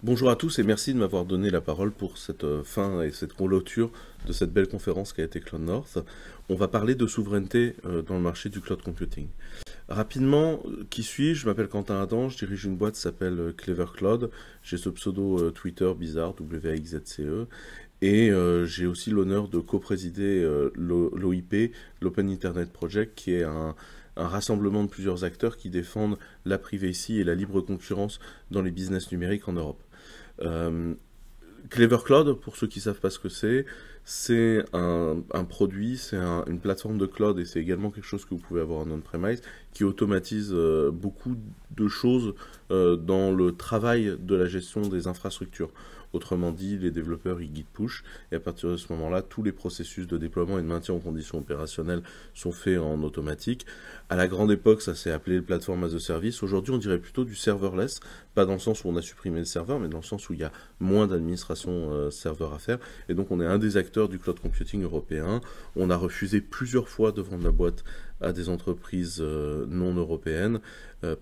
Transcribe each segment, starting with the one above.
Bonjour à tous et merci de m'avoir donné la parole pour cette fin et cette clôture de cette belle conférence qui a été Cloud North. On va parler de souveraineté dans le marché du cloud computing. Rapidement, qui suis-je? Je m'appelle Quentin Adam, je dirige une boîte qui s'appelle Clever Cloud. J'ai ce pseudo Twitter bizarre, WAXZCE. Et j'ai aussi l'honneur de co-présider l'OIP, l'Open Internet Project, qui est un rassemblement de plusieurs acteurs qui défendent la privacy et la libre concurrence dans les business numériques en Europe. Clever Cloud, pour ceux qui ne savent pas ce que c'est un produit, c'est une plateforme de cloud et c'est également quelque chose que vous pouvez avoir en on-premise qui automatise beaucoup de choses dans le travail de la gestion des infrastructures. Autrement dit, les développeurs ils git push et à partir de ce moment-là, tous les processus de déploiement et de maintien en conditions opérationnelles sont faits en automatique. À la grande époque, ça s'est appelé le platform as a service. Aujourd'hui, on dirait plutôt du serverless, pas dans le sens où on a supprimé le serveur, mais dans le sens où il y a moins d'administration serveur à faire. Et donc, on est un des acteurs du cloud computing européen. On a refusé plusieurs fois de vendre la boîte à des entreprises non européennes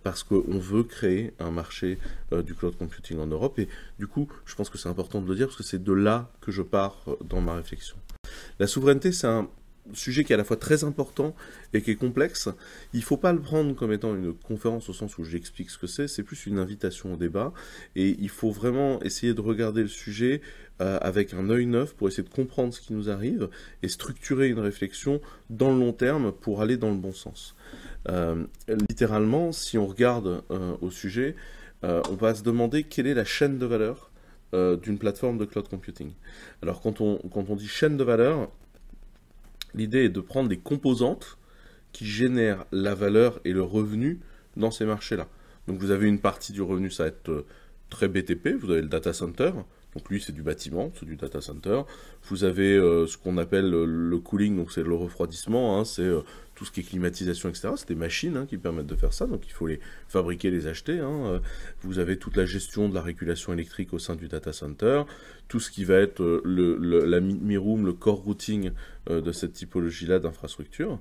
parce qu'on veut créer un marché du cloud computing en Europe. Et du coup, je pense que c'est important de le dire parce que c'est de là que je pars dans ma réflexion. La souveraineté, c'est un sujet qui est à la fois très important et qui est complexe. Il ne faut pas le prendre comme étant une conférence au sens où j'explique ce que c'est plus une invitation au débat et il faut vraiment essayer de regarder le sujet avec un œil neuf pour essayer de comprendre ce qui nous arrive et structurer une réflexion dans le long terme pour aller dans le bon sens. Littéralement, si on regarde au sujet, on va se demander quelle est la chaîne de valeur d'une plateforme de cloud computing. Alors quand on dit chaîne de valeur, l'idée est de prendre des composantes qui génèrent la valeur et le revenu dans ces marchés-là. Donc vous avez une partie du revenu, ça va être très BTP, vous avez le data center, donc lui c'est du bâtiment, c'est du data center. Vous avez ce qu'on appelle le cooling, donc c'est le refroidissement, c'est tout ce qui est climatisation, etc. C'est des machines qui permettent de faire ça, donc il faut les fabriquer, les acheter. Vous avez toute la gestion de la régulation électrique au sein du data center, tout ce qui va être la mi-room, le core routing de cette typologie-là d'infrastructure.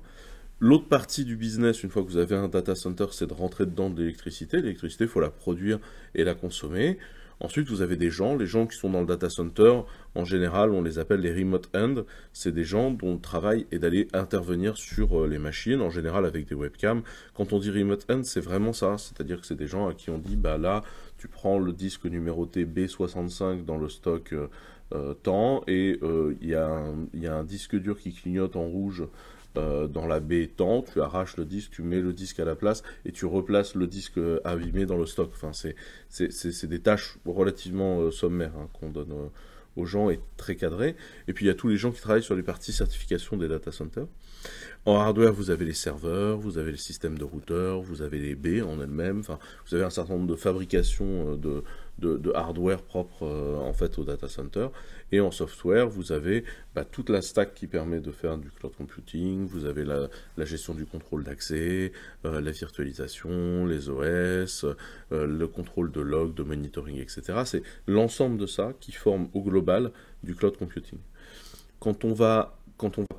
L'autre partie du business, une fois que vous avez un data center, c'est de rentrer dedans de l'électricité. L'électricité, il faut la produire et la consommer. Ensuite, vous avez des gens, les gens qui sont dans le data center, en général, on les appelle les remote end. C'est des gens dont le travail est d'aller intervenir sur les machines, en général avec des webcams. Quand on dit remote end, c'est vraiment ça. C'est-à-dire que c'est des gens à qui on dit, bah là, tu prends le disque numéroté B65 dans le stock temps, et il y a un disque dur qui clignote en rouge dans la baie temps, tu arraches le disque, tu mets le disque à la place et tu replaces le disque abîmé dans le stock. Enfin, c'est des tâches relativement sommaires qu'on donne aux gens et très cadrées. Et puis il y a tous les gens qui travaillent sur les parties certification des data centers. En hardware, vous avez les serveurs, vous avez les systèmes de routeurs, vous avez les baies en elles-mêmes. Enfin, vous avez un certain nombre de fabrications de hardware propre en fait au data center. Et en software, vous avez toute la stack qui permet de faire du cloud computing, vous avez la gestion du contrôle d'accès, la virtualisation, les OS, le contrôle de log, de monitoring, etc. C'est l'ensemble de ça qui forme au global du cloud computing. Quand on va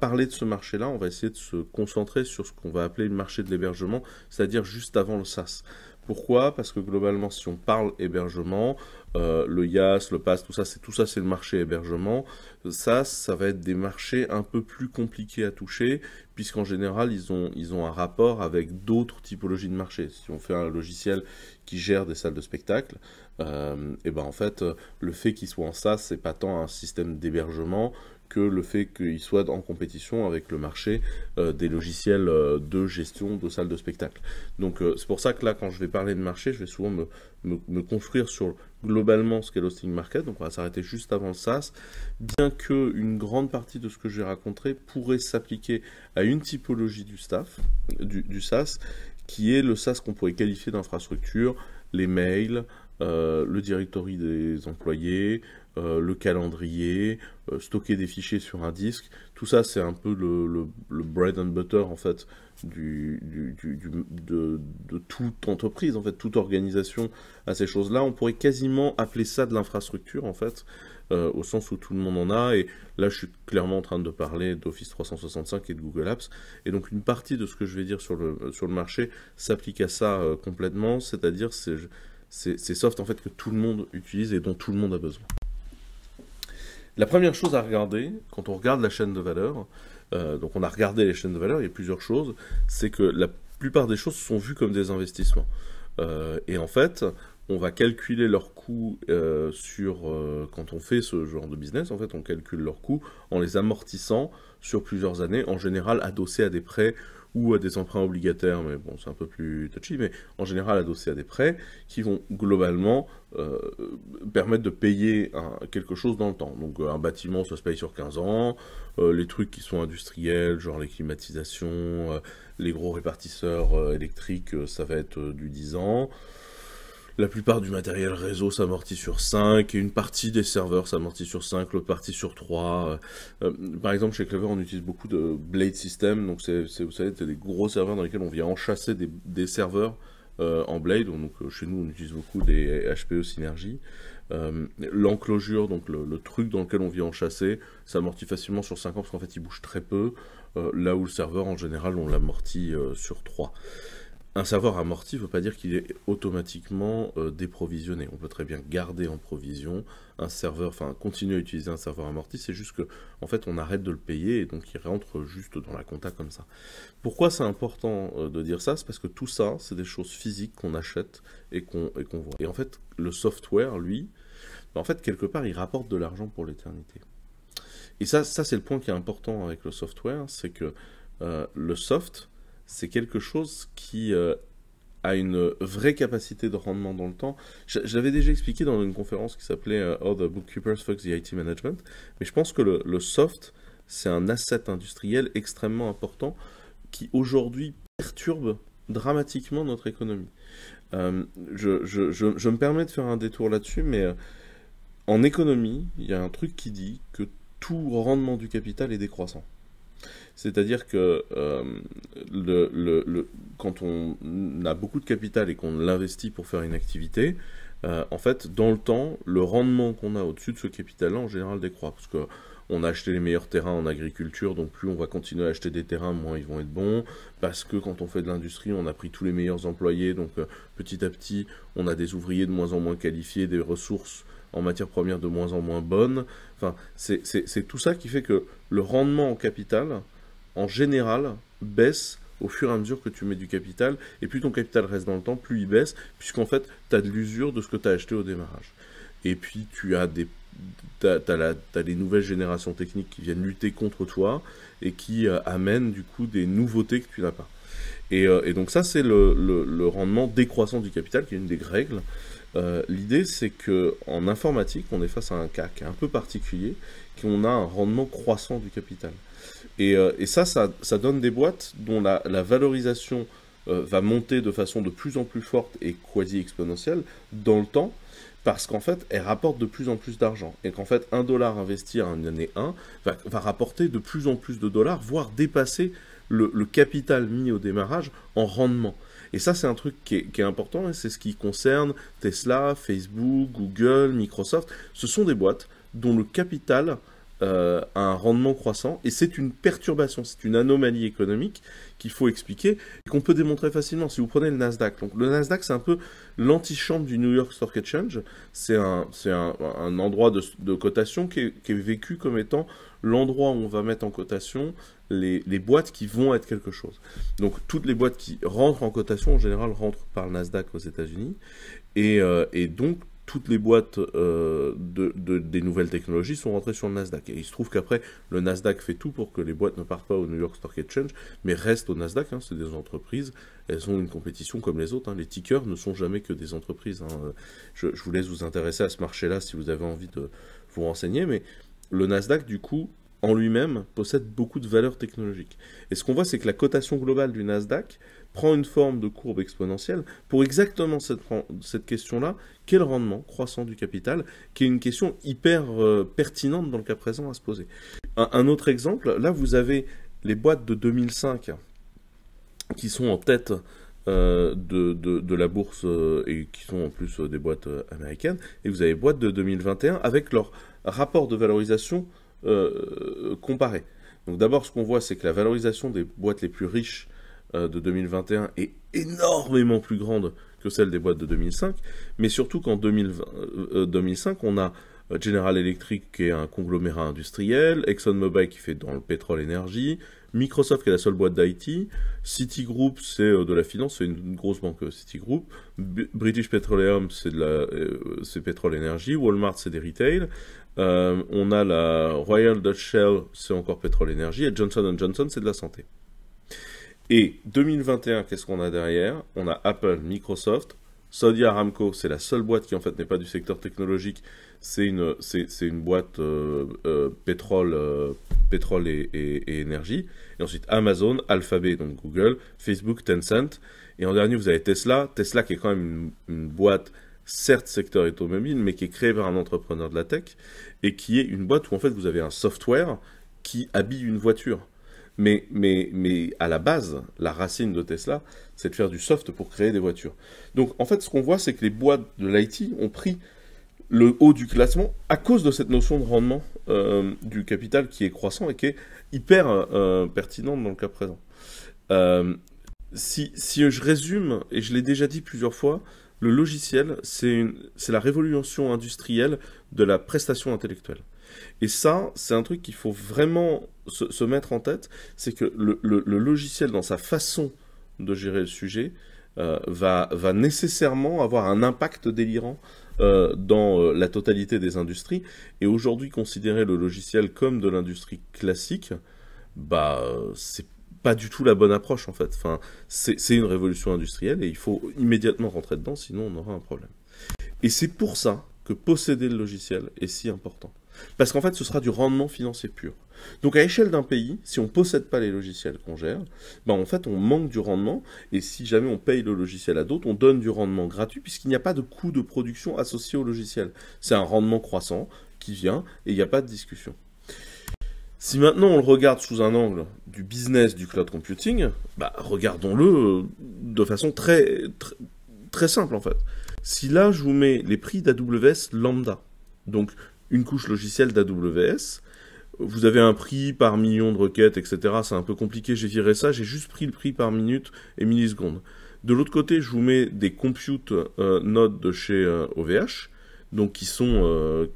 parler de ce marché-là, on va essayer de se concentrer sur ce qu'on va appeler le marché de l'hébergement, c'est-à-dire juste avant le SaaS. Pourquoi? Parce que globalement, si on parle hébergement, le IaaS, le PaaS, tout ça c'est le marché hébergement. Ça va être des marchés un peu plus compliqués à toucher, puisqu'en général, ils ont un rapport avec d'autres typologies de marché. Si on fait un logiciel qui gère des salles de spectacle, et ben en fait, le fait qu'il soit en SaaS, c'est pas tant un système d'hébergement que le fait qu'il soit en compétition avec le marché des logiciels de gestion de salles de spectacle. Donc c'est pour ça que là, quand je vais parler de marché, je vais souvent me construire sur globalement ce qu'est l'hosting market. Donc on va s'arrêter juste avant le SaaS, bien qu'une grande partie de ce que je vais raconter pourrait s'appliquer à une typologie du SaaS, qui est le SaaS qu'on pourrait qualifier d'infrastructure, les mails, le directory des employés, le calendrier, stocker des fichiers sur un disque. Tout ça, c'est un peu le bread and butter en fait de toute entreprise, en fait, toute organisation à ces choses-là. On pourrait quasiment appeler ça de l'infrastructure en fait, au sens où tout le monde en a. Et là, je suis clairement en train de parler d'Office 365 et de Google Apps. Et donc, une partie de ce que je vais dire sur le marché s'applique à ça complètement, c'est-à-dire ces softs en fait que tout le monde utilise et dont tout le monde a besoin. La première chose à regarder, quand on regarde la chaîne de valeur, donc on a regardé les chaînes de valeur, il y a plusieurs choses, c'est que la plupart des choses sont vues comme des investissements. Et en fait, on va calculer leurs coûts quand on fait ce genre de business, en fait, on calcule leurs coûts en les amortissant sur plusieurs années, en général adossés à des prêts ou à des emprunts obligataires, mais bon, c'est un peu plus touchy, mais en général adossés à des prêts qui vont globalement permettre de payer quelque chose dans le temps. Donc un bâtiment, ça se paye sur 15 ans, les trucs qui sont industriels, genre les climatisations, les gros répartisseurs électriques, ça va être du 10 ans. La plupart du matériel réseau s'amortit sur 5, et une partie des serveurs s'amortit sur 5, l'autre partie sur 3. Par exemple, chez Clever, on utilise beaucoup de Blade System, donc vous savez, c'est des gros serveurs dans lesquels on vient enchasser des serveurs en Blade, donc chez nous on utilise beaucoup des HPE Synergy. L'enclosure, donc le truc dans lequel on vient enchasser, s'amortit facilement sur 5 ans parce qu'en fait il bouge très peu, là où le serveur en général on l'amortit sur 3. Un serveur amorti ne veut pas dire qu'il est automatiquement déprovisionné. On peut très bien garder en provision un serveur, enfin continuer à utiliser un serveur amorti, c'est juste que en fait on arrête de le payer et donc il rentre juste dans la compta comme ça. Pourquoi c'est important de dire ça? C'est parce que tout ça, c'est des choses physiques qu'on achète et qu'on voit. Et en fait, le software, lui, en fait, quelque part, il rapporte de l'argent pour l'éternité. Et ça c'est le point qui est important avec le software, c'est que le soft, c'est quelque chose qui a une vraie capacité de rendement dans le temps. Je l'avais déjà expliqué dans une conférence qui s'appelait How the Bookkeepers Fuck the IT Management, mais je pense que le soft, c'est un asset industriel extrêmement important qui aujourd'hui perturbe dramatiquement notre économie. Je me permets de faire un détour là-dessus, mais en économie, il y a un truc qui dit que tout rendement du capital est décroissant. C'est-à-dire que quand on a beaucoup de capital et qu'on l'investit pour faire une activité, en fait, dans le temps, le rendement qu'on a au-dessus de ce capital-là, en général, décroît. Parce qu'on a acheté les meilleurs terrains en agriculture, donc plus on va continuer à acheter des terrains, moins ils vont être bons. Parce que quand on fait de l'industrie, on a pris tous les meilleurs employés, donc petit à petit, on a des ouvriers de moins en moins qualifiés, des ressources en matière première de moins en moins bonnes. Enfin, c'est tout ça qui fait que le rendement en capital, en général, baisse au fur et à mesure que tu mets du capital, et plus ton capital reste dans le temps, plus il baisse, puisqu'en fait, tu as de l'usure de ce que tu as acheté au démarrage. Et puis, t'as les nouvelles générations techniques qui viennent lutter contre toi, et qui amènent du coup des nouveautés que tu n'as pas. Et donc ça, c'est le rendement décroissant du capital, qui est une des règles. L'idée, c'est qu'en informatique, on est face à un cas qui est un peu particulier, qu'on a un rendement croissant du capital. Et ça donne des boîtes dont la valorisation va monter de façon de plus en plus forte et quasi-exponentielle dans le temps, parce qu'en fait, elle rapporte de plus en plus d'argent. Et qu'en fait, $1 investi à une année 1 va rapporter de plus en plus de dollars, voire dépasser le capital mis au démarrage en rendement. Et ça, c'est un truc qui est important, et c'est ce qui concerne Tesla, Facebook, Google, Microsoft. Ce sont des boîtes dont le capital a un rendement croissant, et c'est une perturbation, c'est une anomalie économique qu'il faut expliquer, et qu'on peut démontrer facilement. Si vous prenez le Nasdaq, donc le Nasdaq, c'est un peu l'antichambre du New York Stock Exchange, c'est un endroit de cotation qui est vécu comme étant l'endroit où on va mettre en cotation les boîtes qui vont être quelque chose. Donc toutes les boîtes qui rentrent en cotation, en général, rentrent par le Nasdaq aux États-Unis, et donc toutes les boîtes des nouvelles technologies sont rentrées sur le Nasdaq. Et il se trouve qu'après, le Nasdaq fait tout pour que les boîtes ne partent pas au New York Stock Exchange, mais restent au Nasdaq. C'est des entreprises, elles ont une compétition comme les autres. Les tickers ne sont jamais que des entreprises. Je vous laisse vous intéresser à ce marché-là si vous avez envie de vous renseigner, mais le Nasdaq, du coup, en lui-même, possède beaucoup de valeurs technologiques. Et ce qu'on voit, c'est que la cotation globale du Nasdaq prend une forme de courbe exponentielle pour exactement cette question-là, quel rendement croissant du capital, qui est une question hyper pertinente dans le cas présent à se poser. Un autre exemple, là vous avez les boîtes de 2005 qui sont en tête de la bourse et qui sont en plus des boîtes américaines, et vous avez les boîtes de 2021 avec leur rapport de valorisation comparé. Donc d'abord, ce qu'on voit, c'est que la valorisation des boîtes les plus riches de 2021 est énormément plus grande que que celle des boîtes de 2005, mais surtout qu'en 2005, on a General Electric qui est un conglomérat industriel, ExxonMobil qui fait dans le pétrole énergie, Microsoft qui est la seule boîte d'IT, Citigroup c'est de la finance, c'est une grosse banque Citigroup, British Petroleum c'est pétrole énergie, Walmart c'est des retail, on a la Royal Dutch Shell c'est encore pétrole énergie, et Johnson & Johnson c'est de la santé. Et 2021, qu'est-ce qu'on a derrière? On a Apple, Microsoft, Saudi Aramco, c'est la seule boîte qui en fait n'est pas du secteur technologique, c'est une boîte pétrole et énergie. Et ensuite Amazon, Alphabet, donc Google, Facebook, Tencent. Et en dernier, vous avez Tesla. Tesla qui est quand même une boîte, certes secteur automobile, mais qui est créée par un entrepreneur de la tech, et qui est une boîte où en fait vous avez un software qui habille une voiture. Mais à la base, la racine de Tesla, c'est de faire du soft pour créer des voitures. Donc en fait, ce qu'on voit, c'est que les boîtes de l'IT ont pris le haut du classement à cause de cette notion de rendement du capital qui est croissant et qui est hyper pertinente dans le cas présent. Si je résume, et je l'ai déjà dit plusieurs fois, le logiciel, c'est la révolution industrielle de la prestation intellectuelle. Et ça, c'est un truc qu'il faut vraiment se mettre en tête, c'est que le logiciel, dans sa façon de gérer le sujet, va nécessairement avoir un impact délirant dans la totalité des industries. Et aujourd'hui, considérer le logiciel comme de l'industrie classique, c'est pas du tout la bonne approche en fait. Enfin, c'est une révolution industrielle et il faut immédiatement rentrer dedans, sinon on aura un problème. Et c'est pour ça que posséder le logiciel est si important. Parce qu'en fait, ce sera du rendement financier pur. Donc à l'échelle d'un pays, si on ne possède pas les logiciels qu'on gère, en fait on manque du rendement, et si jamais on paye le logiciel à d'autres, on donne du rendement gratuit, puisqu'il n'y a pas de coût de production associé au logiciel. C'est un rendement croissant qui vient, et il n'y a pas de discussion. Si maintenant on le regarde sous un angle du business du cloud computing, regardons-le de façon très, très, très simple en fait. Si là je vous mets les prix d'AWS lambda, donc une couche logicielle d'AWS, vous avez un prix par million de requêtes, etc. C'est un peu compliqué, j'ai viré ça, j'ai juste pris le prix par minute et milliseconde. De l'autre côté, je vous mets des compute nodes de chez OVH, donc qui sont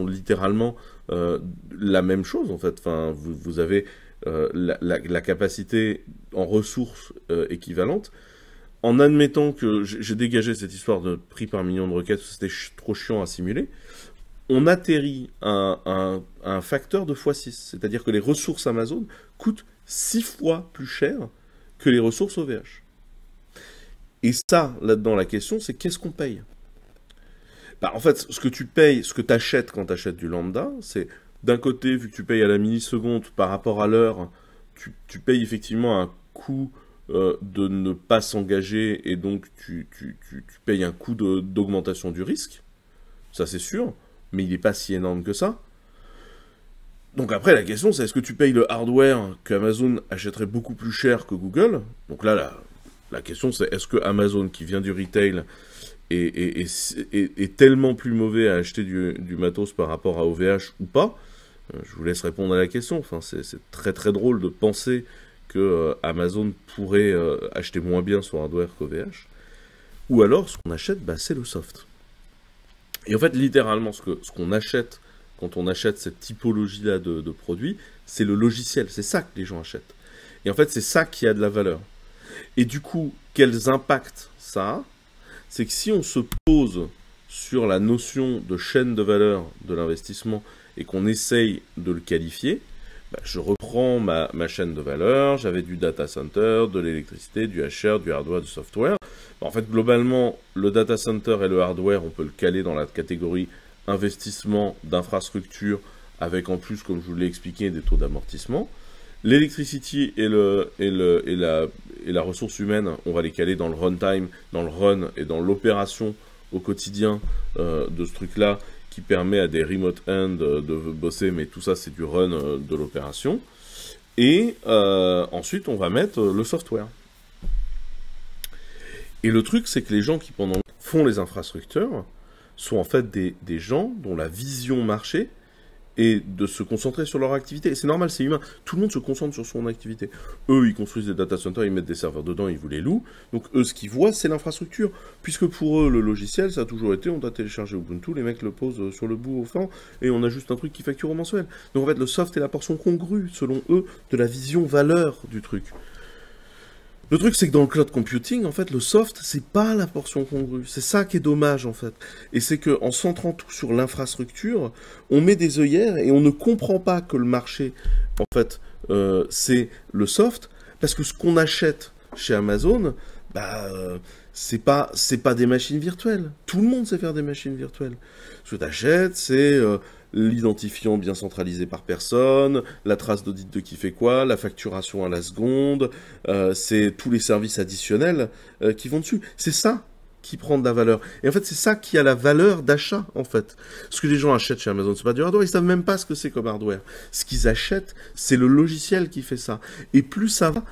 littéralement la même chose en fait. Enfin, vous avez la capacité en ressources équivalentes. En admettant que j'ai dégagé cette histoire de prix par million de requêtes, c'était trop chiant à simuler, on atterrit un facteur de x6. C'est-à-dire que les ressources Amazon coûtent 6 fois plus cher que les ressources OVH. Et ça, là-dedans, la question, c'est qu'est-ce qu'on paye? En fait, ce que tu payes, ce que tu achètes quand tu achètes du lambda, c'est d'un côté, vu que tu payes à la milliseconde par rapport à l'heure, tu payes effectivement un coût de ne pas s'engager, et donc tu payes un coût d'augmentation du risque. Ça, c'est sûr. Mais il n'est pas si énorme que ça. Donc après, la question, c'est est-ce que tu payes le hardware qu'Amazon achèterait beaucoup plus cher que Google? Donc là, la question, c'est est-ce que Amazon, qui vient du retail, est tellement plus mauvais à acheter du matos par rapport à OVH ou pas? Je vous laisse répondre à la question. Enfin, c'est très très drôle de penser que Amazon pourrait acheter moins bien son hardware qu'OVH. Ou alors, ce qu'on achète, c'est le soft. Et en fait, littéralement, ce qu'on achète quand on achète cette typologie-là de produits, c'est le logiciel. C'est ça que les gens achètent. Et en fait, c'est ça qui a de la valeur. Et du coup, quels impacts ça a? C'est que si on se pose sur la notion de chaîne de valeur de l'investissement et qu'on essaye de le qualifier, je reprends ma chaîne de valeur, j'avais du data center, de l'électricité, du HR, du hardware, du software. En fait, globalement, le data center et le hardware, on peut le caler dans la catégorie investissement d'infrastructure, avec en plus, comme je vous l'ai expliqué, des taux d'amortissement. L'électricité et la ressource humaine, on va les caler dans le runtime, dans le run et dans l'opération au quotidien de ce truc-là, qui permet à des remote end de bosser, mais tout ça, c'est du run de l'opération. Et ensuite, on va mettre le software. Et le truc, c'est que les gens qui font les infrastructures sont en fait des gens dont la vision marché et de se concentrer sur leur activité. Et c'est normal, c'est humain. Tout le monde se concentre sur son activité. Eux, ils construisent des data centers, ils mettent des serveurs dedans, ils vous les louent. Donc eux, ce qu'ils voient, c'est l'infrastructure. Puisque pour eux, le logiciel, ça a toujours été, on doit télécharger Ubuntu, les mecs le posent sur le bout au fond, et on a juste un truc qui facture au mensuel. Donc en fait, le soft est la portion congrue, selon eux, de la vision valeur du truc. Le truc, c'est que dans le cloud computing, en fait, le soft, c'est pas la portion congrue. C'est ça qui est dommage, en fait. Et c'est qu'en centrant tout sur l'infrastructure, on met des œillères et on ne comprend pas que le marché, en fait, c'est le soft, parce que ce qu'on achète chez Amazon, c'est pas des machines virtuelles. Tout le monde sait faire des machines virtuelles. Ce que tu achètes, c'est l'identifiant bien centralisé par personne, la trace d'audit de qui fait quoi, la facturation à la seconde, c'est tous les services additionnels qui vont dessus. C'est ça qui prend de la valeur. Et en fait, c'est ça qui a la valeur d'achat, en fait. Ce que les gens achètent chez Amazon, c'est pas du hardware, ils savent même pas ce que c'est comme hardware. Ce qu'ils achètent, c'est le logiciel qui fait ça. Et plus ça va,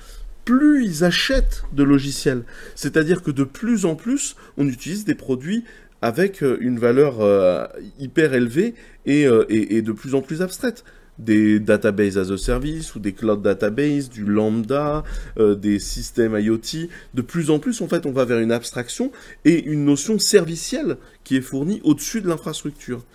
plus ils achètent de logiciels. C'est-à-dire que de plus en plus, on utilise des produits avec une valeur hyper élevée et de plus en plus abstraite. Des databases as a service ou des cloud databases, du lambda, des systèmes IoT. De plus en plus, en fait, on va vers une abstraction et une notion servicielle qui est fournie au-dessus de l'infrastructure.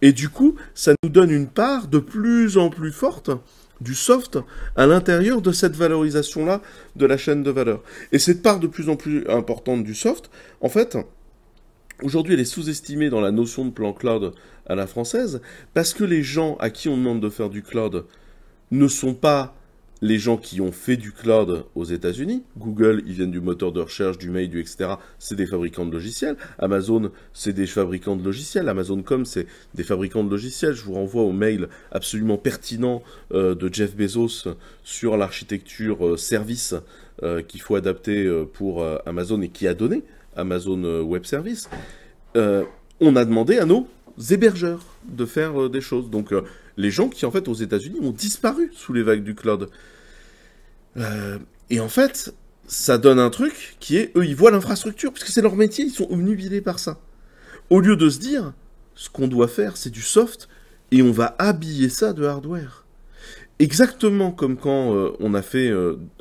Et du coup, ça nous donne une part de plus en plus forte du soft à l'intérieur de cette valorisation-là de la chaîne de valeur. Et cette part de plus en plus importante du soft, en fait, aujourd'hui, elle est sous-estimée dans la notion de plan cloud à la française, parce que les gens à qui on demande de faire du cloud ne sont pas les gens qui ont fait du cloud aux États-Unis. Google, ils viennent du moteur de recherche, du mail, du etc. C'est des fabricants de logiciels. Amazon, c'est des fabricants de logiciels. Amazon.com, c'est des fabricants de logiciels. Je vous renvoie au mail absolument pertinent de Jeff Bezos sur l'architecture service qu'il faut adapter pour Amazon et qui a donné Amazon Web Service. On a demandé à nos hébergeurs de faire des choses. Donc les gens qui, en fait, aux États-Unis ont disparu sous les vagues du cloud. Et en fait, ça donne un truc qui est, eux, ils voient l'infrastructure, parce que c'est leur métier, ils sont obnubilés par ça. Au lieu de se dire, ce qu'on doit faire, c'est du soft, et on va habiller ça de hardware. Exactement comme quand on a fait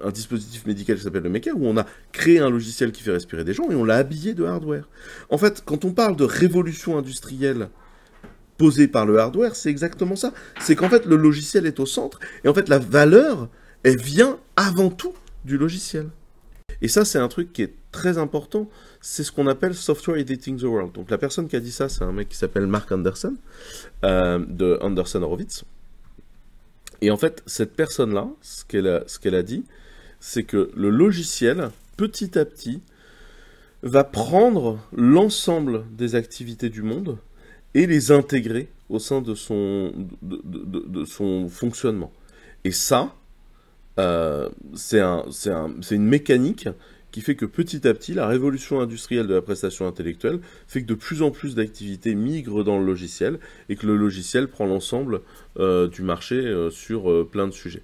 un dispositif médical qui s'appelle le Maker, où on a créé un logiciel qui fait respirer des gens, et on l'a habillé de hardware. En fait, quand on parle de révolution industrielle posée par le hardware, c'est exactement ça. C'est qu'en fait, le logiciel est au centre, et en fait, la valeur, elle vient avant tout du logiciel. Et ça, c'est un truc qui est très important, c'est ce qu'on appelle Software Editing the World. Donc la personne qui a dit ça, c'est un mec qui s'appelle Mark Anderson, de Anderson Horowitz. Et en fait, cette personne-là, ce qu'elle a dit, c'est que le logiciel, petit à petit, va prendre l'ensemble des activités du monde et les intégrer au sein de son fonctionnement. Et ça, c'est une mécanique qui fait que petit à petit, la révolution industrielle de la prestation intellectuelle fait que de plus en plus d'activités migrent dans le logiciel et que le logiciel prend l'ensemble du marché sur plein de sujets.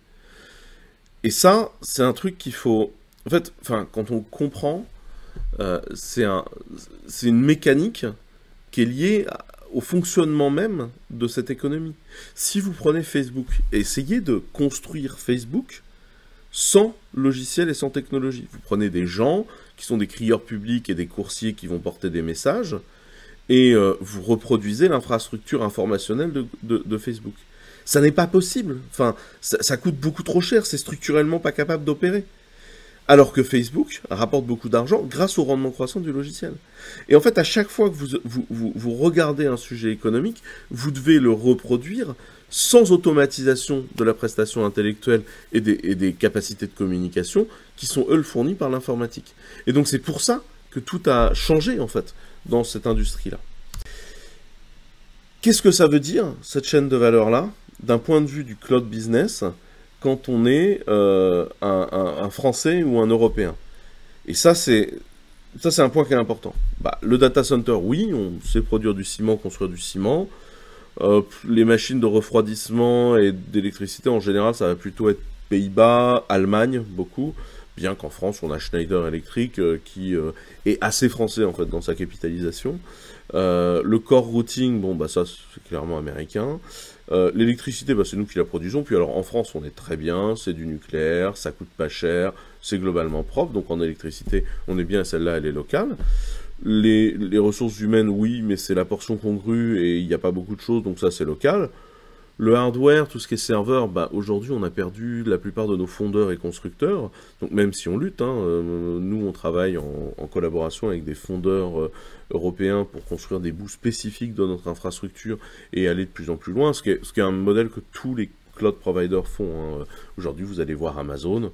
Et ça, c'est un truc qu'il faut... En fait, quand on comprend, c'est une mécanique qui est liée au fonctionnement même de cette économie. Si vous prenez Facebook, essayez de construire Facebook sans logiciel et sans technologie. Vous prenez des gens qui sont des crieurs publics et des coursiers qui vont porter des messages et vous reproduisez l'infrastructure informationnelle de Facebook. Ça n'est pas possible. Enfin, ça coûte beaucoup trop cher. C'est structurellement pas capable d'opérer. Alors que Facebook rapporte beaucoup d'argent grâce au rendement croissant du logiciel. Et en fait, à chaque fois que vous regardez un sujet économique, vous devez le reproduire sans automatisation de la prestation intellectuelle et des capacités de communication qui sont, eux, fournies par l'informatique. Et donc, c'est pour ça que tout a changé, en fait, dans cette industrie-là. Qu'est-ce que ça veut dire, cette chaîne de valeur-là, d'un point de vue du cloud business, quand on est un Français ou un Européen? Et ça, c'est un point qui est important. Le data center, oui, on sait produire du ciment, construire du ciment. Les machines de refroidissement et d'électricité, en général, ça va plutôt être Pays-Bas, Allemagne, beaucoup. Bien qu'en France, on a Schneider Electric qui est assez français, en fait, dans sa capitalisation. Le core routing, ça, c'est clairement américain. L'électricité, bah, c'est nous qui la produisons. Puis alors en France, on est très bien, c'est du nucléaire, ça coûte pas cher, c'est globalement propre. Donc en électricité, on est bien, celle-là, elle est locale. Les ressources humaines, oui, mais c'est la portion congrue et il n'y a pas beaucoup de choses, donc ça, c'est local. Le hardware, tout ce qui est serveur, bah, aujourd'hui, on a perdu la plupart de nos fondeurs et constructeurs. Donc même si on lutte, hein, nous, on travaille en collaboration avec des fondeurs européens pour construire des bouts spécifiques de notre infrastructure et aller de plus en plus loin, ce qui est un modèle que tous les cloud providers font, hein. Aujourd'hui, vous allez voir Amazon.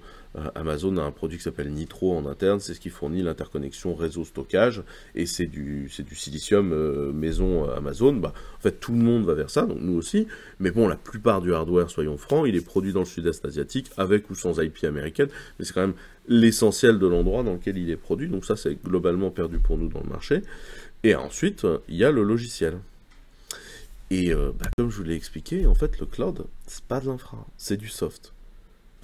Amazon a un produit qui s'appelle Nitro en interne, c'est ce qui fournit l'interconnexion réseau-stockage, et c'est du silicium maison Amazon. Bah, en fait, tout le monde va vers ça, donc nous aussi. Mais bon, la plupart du hardware, soyons francs, il est produit dans le sud-est asiatique, avec ou sans IP américaine, mais c'est quand même l'essentiel de l'endroit dans lequel il est produit, donc ça, c'est globalement perdu pour nous dans le marché. Et ensuite, il y a le logiciel. Et bah, comme je vous l'ai expliqué, en fait, le cloud, c'est pas de l'infra, c'est du soft.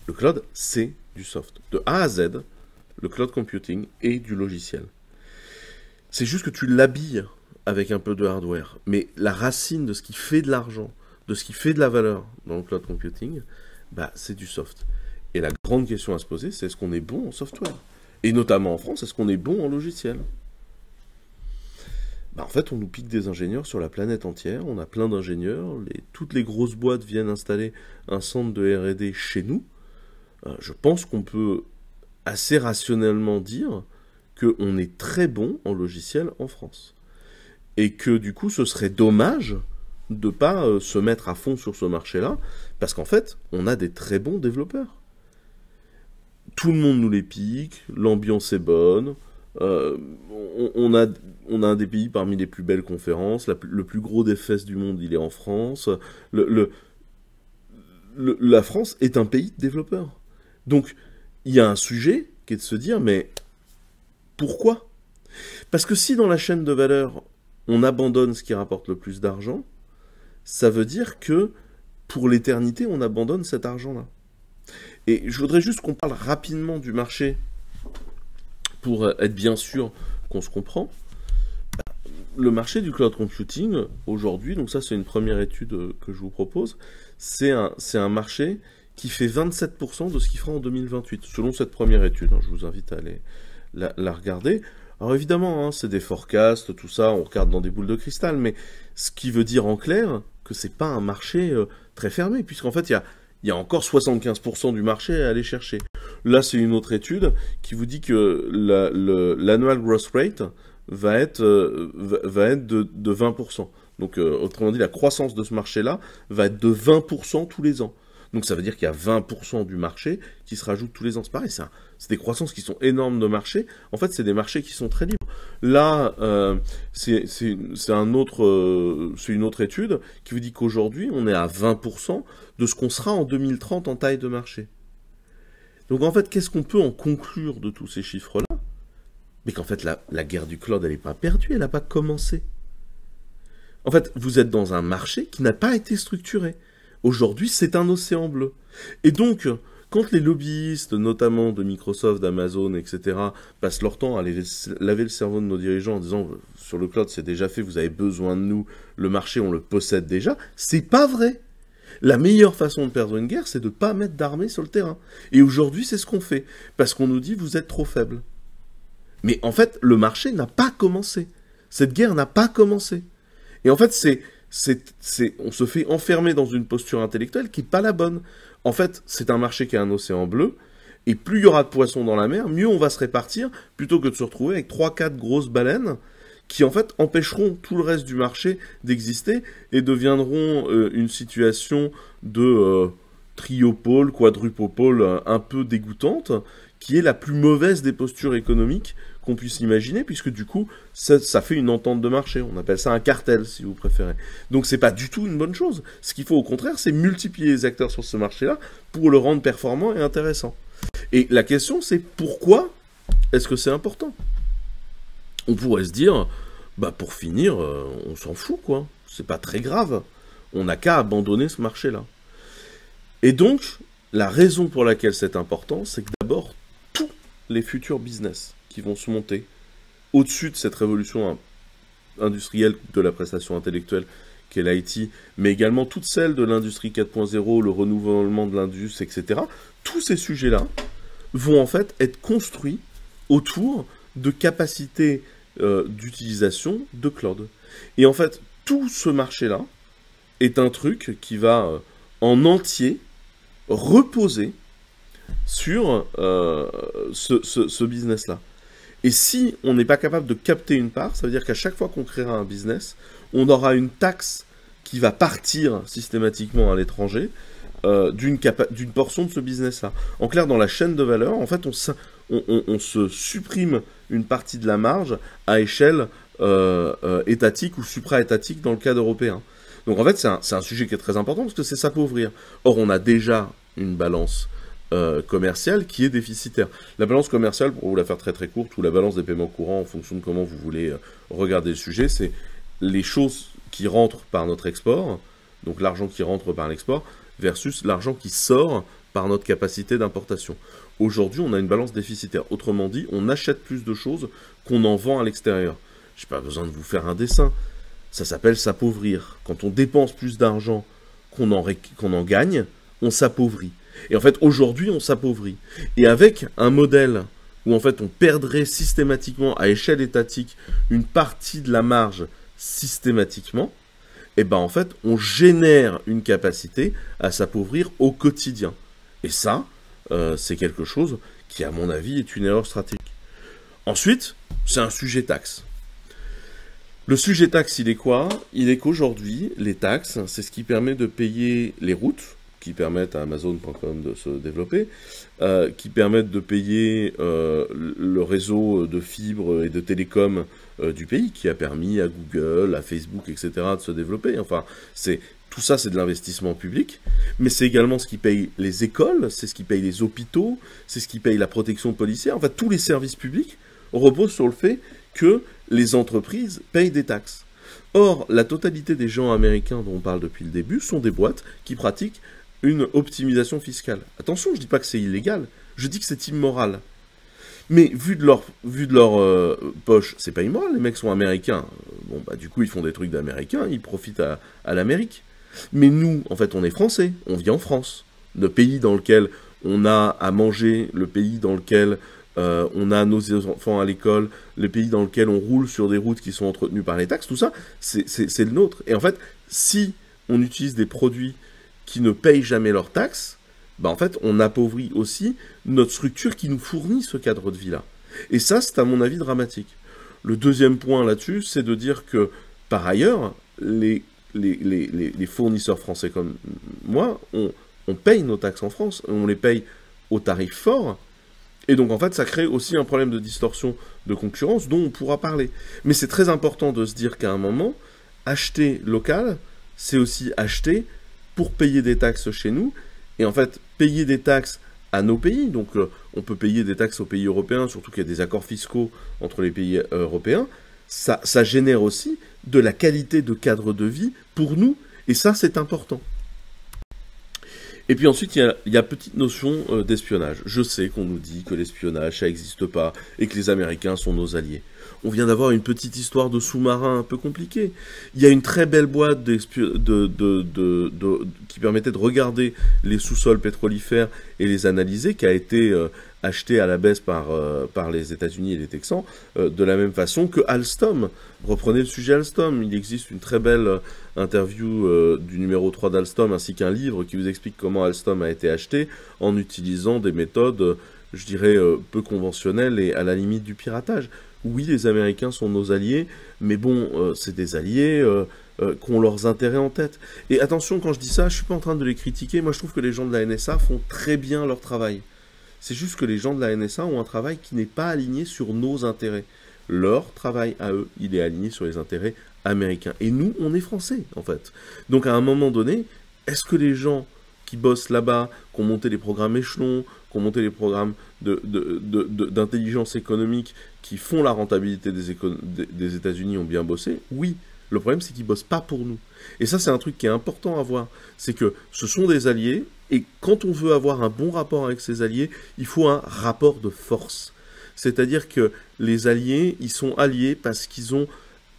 Le cloud, c'est du soft. De A à Z, le cloud computing est du logiciel. C'est juste que tu l'habilles avec un peu de hardware. Mais la racine de ce qui fait de l'argent, de ce qui fait de la valeur dans le cloud computing, bah, c'est du soft. Et la grande question à se poser, c'est est-ce qu'on est bon en software? Et notamment en France, est-ce qu'on est bon en logiciel? Bah, en fait, on nous pique des ingénieurs sur la planète entière. On a plein d'ingénieurs. Toutes les grosses boîtes viennent installer un centre de R&D chez nous. Je pense qu'on peut assez rationnellement dire qu'on est très bon en logiciel en France. Et que du coup, ce serait dommage de ne pas se mettre à fond sur ce marché-là, parce qu'en fait, on a des très bons développeurs. Tout le monde nous les pique, l'ambiance est bonne, on a un des pays parmi les plus belles conférences, le plus gros des fesses du monde, il est en France. La France est un pays de développeurs. Donc, il y a un sujet qui est de se dire, mais pourquoi? Parce que si dans la chaîne de valeur, on abandonne ce qui rapporte le plus d'argent, ça veut dire que pour l'éternité, on abandonne cet argent-là. Et je voudrais juste qu'on parle rapidement du marché pour être bien sûr qu'on se comprend. Le marché du cloud computing, aujourd'hui, donc ça c'est une première étude que je vous propose, c'est un marché qui fait 27% de ce qu'il fera en 2028, selon cette première étude. Je vous invite à aller la regarder. Alors évidemment, hein, c'est des forecasts, tout ça, on regarde dans des boules de cristal, mais ce qui veut dire en clair que c'est pas un marché très fermé, puisqu'en fait, il y a encore 75% du marché à aller chercher. Là, c'est une autre étude qui vous dit que l'annual growth rate va être de 20%. Donc, autrement dit, la croissance de ce marché-là va être de 20% tous les ans. Donc ça veut dire qu'il y a 20% du marché qui se rajoute tous les ans. C'est pareil, c'est des croissances qui sont énormes de marché. En fait, c'est des marchés qui sont très libres. Là, c'est une autre étude qui vous dit qu'aujourd'hui, on est à 20% de ce qu'on sera en 2030 en taille de marché. Donc en fait, qu'est-ce qu'on peut en conclure de tous ces chiffres-là? Mais qu'en fait, la guerre du cloud, elle n'est pas perdue, elle n'a pas commencé. En fait, vous êtes dans un marché qui n'a pas été structuré. Aujourd'hui, c'est un océan bleu. Et donc, quand les lobbyistes, notamment de Microsoft, d'Amazon, etc., passent leur temps à laver le cerveau de nos dirigeants en disant « sur le cloud, c'est déjà fait, vous avez besoin de nous, le marché, on le possède déjà », c'est pas vrai. La meilleure façon de perdre une guerre, c'est de ne pas mettre d'armée sur le terrain. Et aujourd'hui, c'est ce qu'on fait, parce qu'on nous dit « vous êtes trop faible ». Mais en fait, le marché n'a pas commencé. Cette guerre n'a pas commencé. Et en fait, on se fait enfermer dans une posture intellectuelle qui n'est pas la bonne. En fait, c'est un marché qui a un océan bleu, et plus il y aura de poissons dans la mer, mieux on va se répartir, plutôt que de se retrouver avec 3-4 grosses baleines qui, en fait, empêcheront tout le reste du marché d'exister et deviendront une situation de triopole, quadrupopole un peu dégoûtante, qui est la plus mauvaise des postures économiques qu'on puisse imaginer, puisque du coup, ça fait une entente de marché. On appelle ça un cartel, si vous préférez. Donc c'est pas du tout une bonne chose. Ce qu'il faut au contraire, c'est multiplier les acteurs sur ce marché-là pour le rendre performant et intéressant. Et la question, c'est pourquoi est-ce que c'est important? On pourrait se dire, bah pour finir, on s'en fout, quoi. C'est pas très grave. On n'a qu'à abandonner ce marché-là. Et donc, la raison pour laquelle c'est important, c'est que d'abord, tous les futurs business qui vont se monter au-dessus de cette révolution industrielle de la prestation intellectuelle qu'est l'IT, mais également toutes celles de l'industrie 4.0, le renouvellement de l'industrie, etc., tous ces sujets-là vont en fait être construits autour de capacités d'utilisation de cloud. Et en fait, tout ce marché-là est un truc qui va en entier reposer sur ce business-là. Et si on n'est pas capable de capter une part, ça veut dire qu'à chaque fois qu'on créera un business, on aura une taxe qui va partir systématiquement à l'étranger d'une portion de ce business-là. En clair, dans la chaîne de valeur, en fait, on se supprime une partie de la marge à échelle étatique ou supra-étatique dans le cadre européen. Donc en fait, c'est un sujet qui est très important parce que c'est s'appauvrir. Or, on a déjà une balance commerciale qui est déficitaire. La balance commerciale, pour vous la faire très très courte, ou la balance des paiements courants en fonction de comment vous voulez regarder le sujet, c'est les choses qui rentrent par notre export, donc l'argent qui rentre par l'export, versus l'argent qui sort par notre capacité d'importation. Aujourd'hui, on a une balance déficitaire. Autrement dit, on achète plus de choses qu'on en vend à l'extérieur. Je n'ai pas besoin de vous faire un dessin. Ça s'appelle s'appauvrir. Quand on dépense plus d'argent qu'on en gagne, on s'appauvrit. Et en fait, aujourd'hui, on s'appauvrit. Et avec un modèle où en fait, on perdrait systématiquement à échelle étatique une partie de la marge systématiquement, et ben en fait, on génère une capacité à s'appauvrir au quotidien. Et ça, c'est quelque chose qui, à mon avis, est une erreur stratégique. Ensuite, c'est un sujet taxe. Le sujet taxe, il est quoi? Il est qu'aujourd'hui, les taxes, c'est ce qui permet de payer les routes, qui permettent à Amazon.com de se développer, qui permettent de payer le réseau de fibres et de télécom du pays, qui a permis à Google, à Facebook, etc. de se développer. Enfin, tout ça, c'est de l'investissement public, mais c'est également ce qui paye les écoles, c'est ce qui paye les hôpitaux, c'est ce qui paye la protection policière. Enfin, tous les services publics reposent sur le fait que les entreprises payent des taxes. Or, la totalité des gens américains dont on parle depuis le début sont des boîtes qui pratiquent une optimisation fiscale. Attention, je ne dis pas que c'est illégal, je dis que c'est immoral. Mais vu de leur poche, c'est pas immoral, les mecs sont américains. Bon, bah du coup, ils font des trucs d'américains, ils profitent à l'Amérique. Mais nous, en fait, on est français, on vit en France. Le pays dans lequel on a à manger, le pays dans lequel on a nos enfants à l'école, le pays dans lequel on roule sur des routes qui sont entretenues par les taxes, tout ça, c'est le nôtre. Et en fait, si on utilise des produits qui ne payent jamais leurs taxes, bah en fait, on appauvrit aussi notre structure qui nous fournit ce cadre de vie-là. Et ça, c'est à mon avis dramatique. Le deuxième point là-dessus, c'est de dire que, par ailleurs, les fournisseurs français comme moi, on paye nos taxes en France, on les paye au tarif fort, et donc en fait, ça crée aussi un problème de distorsion de concurrence dont on pourra parler. Mais c'est très important de se dire qu'à un moment, acheter local, c'est aussi acheter pour payer des taxes chez nous, et en fait, payer des taxes à nos pays. Donc, on peut payer des taxes aux pays européens, surtout qu'il y a des accords fiscaux entre les pays européens. Ça génère aussi de la qualité de cadre de vie pour nous, et ça, c'est important. Et puis ensuite, il y a petite notion d'espionnage. Je sais qu'on nous dit que l'espionnage, ça n'existe pas, et que les Américains sont nos alliés. On vient d'avoir une petite histoire de sous-marin un peu compliquée. Il y a une très belle boîte qui permettait de regarder les sous-sols pétrolifères et les analyser, qui a été achetée à la baisse par les États-Unis et les Texans, de la même façon que Alstom. Reprenez le sujet Alstom. Il existe une très belle interview du numéro 3 d'Alstom, ainsi qu'un livre qui vous explique comment Alstom a été acheté en utilisant des méthodes, je dirais, peu conventionnelles et à la limite du piratage. Oui, les Américains sont nos alliés, mais bon, c'est des alliés qui ont leurs intérêts en tête. Et attention, quand je dis ça, je suis pas en train de les critiquer. Moi, je trouve que les gens de la NSA font très bien leur travail. C'est juste que les gens de la NSA ont un travail qui n'est pas aligné sur nos intérêts. Leur travail à eux, il est aligné sur les intérêts américains. Et nous, on est français, en fait. Donc, à un moment donné, est-ce que les gens qui bossent là-bas, qui ont monté les programmes échelons, qui ont monté les programmes d'intelligence économique, qui font la rentabilité des États-Unis, ont bien bossé? Oui. Le problème, c'est qu'ils ne bossent pas pour nous. Et ça, c'est un truc qui est important à voir. C'est que ce sont des alliés, et quand on veut avoir un bon rapport avec ces alliés, il faut un rapport de force. C'est-à-dire que les alliés, ils sont alliés parce qu'ils ont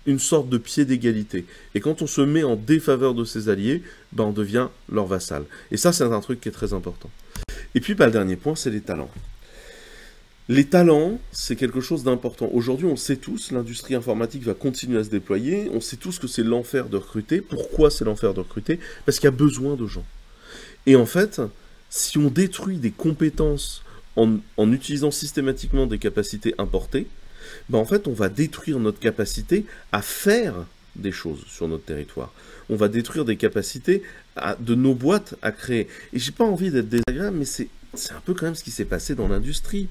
une sorte de pied d'égalité. Et quand on se met en défaveur de ses alliés, ben on devient leur vassal. Et ça, c'est un truc qui est très important. Et puis, le dernier point, c'est les talents. Les talents, c'est quelque chose d'important. Aujourd'hui, on le sait tous, l'industrie informatique va continuer à se déployer. On sait tous que c'est l'enfer de recruter. Pourquoi c'est l'enfer de recruter? Parce qu'il y a besoin de gens. Et en fait, si on détruit des compétences en utilisant systématiquement des capacités importées, ben en fait, on va détruire notre capacité à faire des choses sur notre territoire. On va détruire des capacités de nos boîtes à créer. Et j'ai pas envie d'être désagréable, mais c'est un peu quand même ce qui s'est passé dans l'industrie.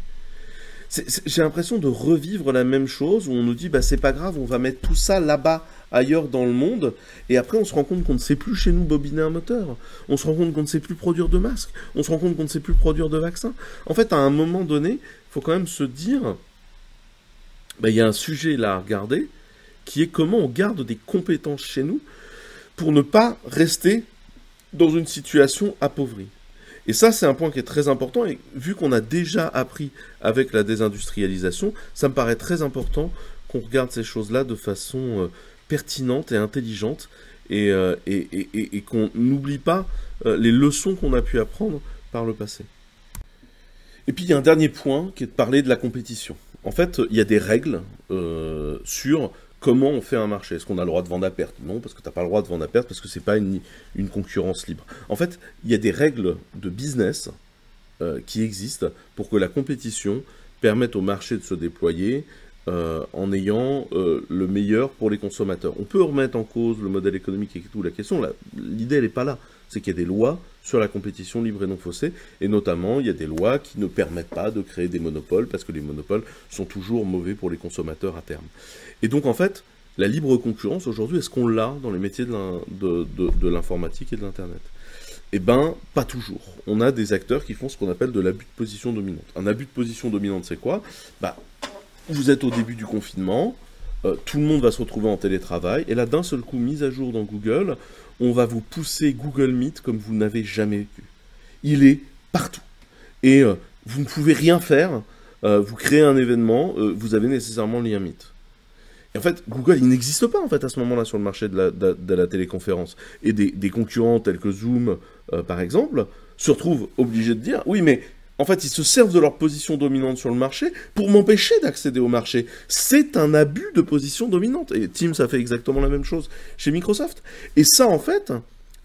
J'ai l'impression de revivre la même chose où on nous dit bah c'est pas grave, on va mettre tout ça là-bas, ailleurs dans le monde, et après on se rend compte qu'on ne sait plus chez nous bobiner un moteur, on se rend compte qu'on ne sait plus produire de masques, on se rend compte qu'on ne sait plus produire de vaccins. En fait, à un moment donné, il faut quand même se dire, bah, y a un sujet là à regarder, qui est comment on garde des compétences chez nous pour ne pas rester dans une situation appauvrie. Et ça, c'est un point qui est très important, et vu qu'on a déjà appris avec la désindustrialisation, ça me paraît très important qu'on regarde ces choses-là de façon pertinente et intelligente, et qu'on n'oublie pas les leçons qu'on a pu apprendre par le passé. Et puis, il y a un dernier point, qui est de parler de la compétition. En fait, il y a des règles sur comment on fait un marché. Est-ce qu'on a le droit de vendre à perte? Non, parce que tu n'as pas le droit de vendre à perte, parce que ce n'est pas une concurrence libre. En fait, il y a des règles de business qui existent pour que la compétition permette au marché de se déployer en ayant le meilleur pour les consommateurs. On peut remettre en cause le modèle économique et tout, la question, l'idée elle n'est pas là. C'est qu'il y a des lois sur la compétition libre et non faussée, et notamment il y a des lois qui ne permettent pas de créer des monopoles, parce que les monopoles sont toujours mauvais pour les consommateurs à terme. Et donc en fait, la libre concurrence aujourd'hui, est-ce qu'on l'a dans les métiers de l'informatique et de l'Internet? Eh ben, pas toujours. On a des acteurs qui font ce qu'on appelle de l'abus de position dominante. Un abus de position dominante, c'est quoi? Bah, vous êtes au début du confinement, tout le monde va se retrouver en télétravail, et là, d'un seul coup, mise à jour dans Google, on va vous pousser Google Meet comme vous n'avez jamais vu. Il est partout. Et vous ne pouvez rien faire, vous créez un événement, vous avez nécessairement le lien Meet. Et en fait, Google, il n'existe pas en fait à ce moment-là sur le marché de la téléconférence. Et des concurrents tels que Zoom, par exemple, se retrouvent obligés de dire « Oui, mais en fait, ils se servent de leur position dominante sur le marché pour m'empêcher d'accéder au marché. » C'est un abus de position dominante. Et Teams a fait exactement la même chose chez Microsoft. Et ça, en fait,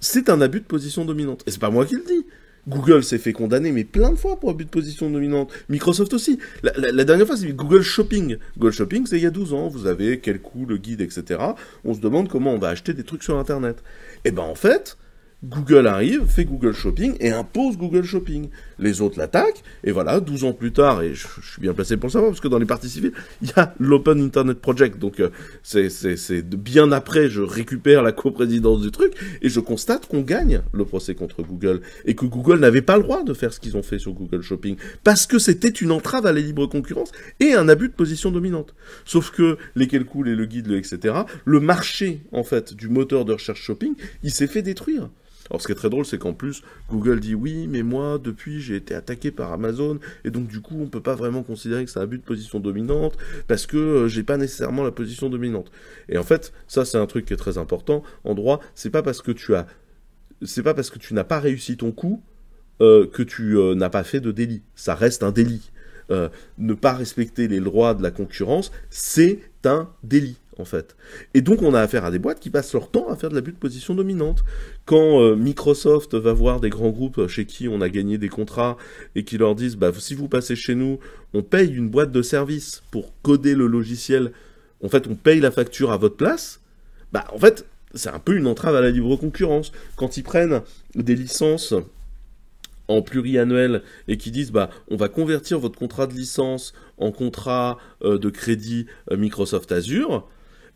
c'est un abus de position dominante. Et c'est pas moi qui le dis. Google s'est fait condamner, mais plein de fois pour abus de position dominante. Microsoft aussi. La dernière fois, c'est Google Shopping. Google Shopping, c'est il y a 12 ans. Vous avez quel coût, le guide, etc. On se demande comment on va acheter des trucs sur Internet. Et ben en fait, Google arrive, fait Google Shopping et impose Google Shopping. Les autres l'attaquent, et voilà, 12 ans plus tard, et je suis bien placé pour le savoir, parce que dans les parties civiles, il y a l'Open Internet Project, donc c'est bien après, je récupère la coprésidence du truc, et je constate qu'on gagne le procès contre Google, et que Google n'avait pas le droit de faire ce qu'ils ont fait sur Google Shopping, parce que c'était une entrave à la libre concurrence, et un abus de position dominante. Sauf que les calculs et le guide, etc., le marché, en fait, du moteur de recherche shopping, il s'est fait détruire. Alors ce qui est très drôle, c'est qu'en plus, Google dit oui, mais moi, depuis, j'ai été attaqué par Amazon, et donc du coup, on peut pas vraiment considérer que c'est un abus de position dominante, parce que j'ai pas nécessairement la position dominante. Et en fait, ça c'est un truc qui est très important. En droit, c'est pas parce que tu n'as pas réussi ton coup que tu n'as pas fait de délit. Ça reste un délit. Ne pas respecter les droits de la concurrence, c'est un délit. En fait. Et donc on a affaire à des boîtes qui passent leur temps à faire de l'abus de position dominante. Quand Microsoft va voir des grands groupes chez qui on a gagné des contrats et qui leur disent bah, si vous passez chez nous, on paye une boîte de service pour coder le logiciel, en fait on paye la facture à votre place, bah en fait c'est un peu une entrave à la libre concurrence. Quand ils prennent des licences en pluriannuel et qui disent bah on va convertir votre contrat de licence en contrat de crédit Microsoft Azure,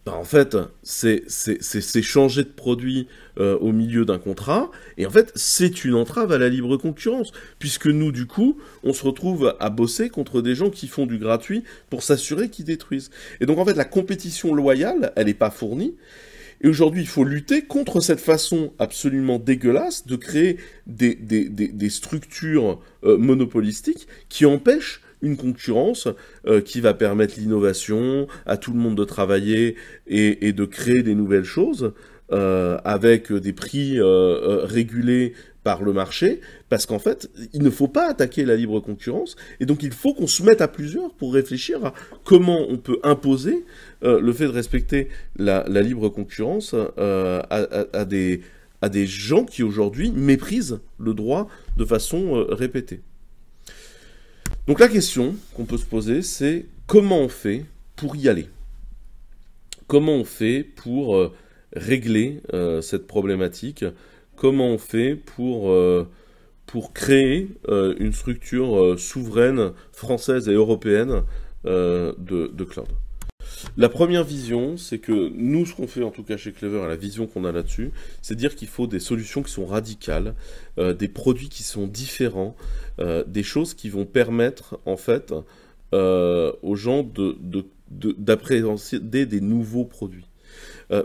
bah en fait, c'est changer de produit au milieu d'un contrat, et en fait, c'est une entrave à la libre concurrence, puisque nous, du coup, on se retrouve à bosser contre des gens qui font du gratuit pour s'assurer qu'ils détruisent. Et donc, en fait, la compétition loyale, elle n'est pas fournie, et aujourd'hui, il faut lutter contre cette façon absolument dégueulasse de créer des structures monopolistiques qui empêchent une concurrence qui va permettre l'innovation, à tout le monde de travailler et de créer des nouvelles choses avec des prix régulés par le marché, parce qu'en fait, il ne faut pas attaquer la libre concurrence, et donc il faut qu'on se mette à plusieurs pour réfléchir à comment on peut imposer le fait de respecter la libre concurrence à des gens qui aujourd'hui méprisent le droit de façon répétée. Donc la question qu'on peut se poser, c'est comment on fait pour y aller? Comment on fait pour régler cette problématique? Comment on fait pour créer une structure souveraine française et européenne de cloud? La première vision, c'est que nous, ce qu'on fait en tout cas chez Clever, et la vision qu'on a là-dessus, c'est dire qu'il faut des solutions qui sont radicales, des produits qui sont différents, des choses qui vont permettre en fait aux gens d'appréhender des nouveaux produits.